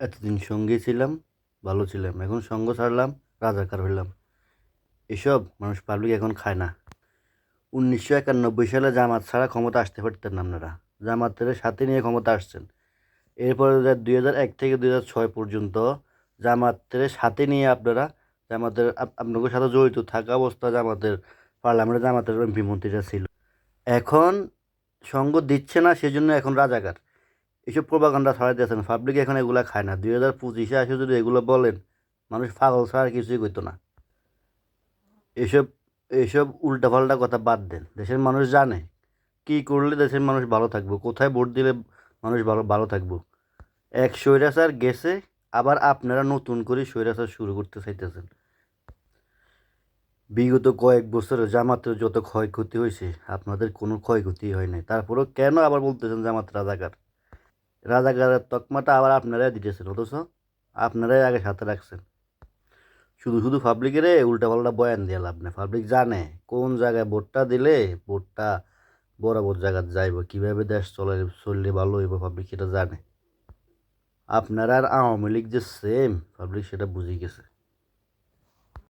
এতদিন সঙ্গী ছিলাম, ভালো ছিলাম, এখন সঙ্গ ছাড়লাম, রাজাকার হইলাম। এসব মানুষ পাবলিক এখন খায় না। 1991 সালে জামাত ছাড়া ক্ষমতা আসতে পারতেন না আপনারা। জামাতের সাথে নিয়ে ক্ষমতা আসছেন। এরপরে 2001 থেকে 2006 পর্যন্ত জামাতের সাথে নিয়ে আপনারা জামাতের আপনাদের সাথে জড়িত থাকা অবস্থা জামাতের পার্লামেন্টে জামাতের এমপি মন্ত্রীরা ছিল। এখন সঙ্গ দিচ্ছে না, সেজন্য এখন রাজাকার। এসব প্রোপাগান্ডা ছড়াই দিয়েছেন, পাবলিক এখন এগুলা খায় না। 2025-এ আসে যদি এগুলো বলেন, মানুষ পাগল ছাড়া আর কিছুই করতো না। এসব এসব উল্টাপাল্টা কথা বাদ দেন। দেশের মানুষ জানে কি করলে দেশের মানুষ ভালো থাকবো, কোথায় ভোট দিলে মানুষ ভালো ভালো থাকবো। এক স্বৈরাচার গেছে, আবার আপনারা নতুন করে স্বৈরাচার শুরু করতে চাইতেছেন। বিগত কয়েক বছরে জামাতের যত ক্ষয়ক্ষতি হয়েছে, আপনাদের কোনো ক্ষয়ক্ষতি হয় নাই। তারপরেও কেন আবার বলতেছেন জামাত রাজাকার? রাজাকারের তকমাটা আবার আপনারাই দিতেছেন, অথচ আপনারাই আগে সাথে রাখছেন। শুধু শুধু পাবলিকের উল্টাপাল্টা বয়ান দিয়ে লাভ নেই। পাবলিক জানে কোন জায়গায় ভোটটা দিলে ভোটটা বরাবর জায়গায় যাইব, কীভাবে দেশ চললে ভালো হইব, পাবলিক সেটা জানে। আপনারা আর আওয়ামী লীগ যে সেম, পাবলিক সেটা বুঝে গেছে।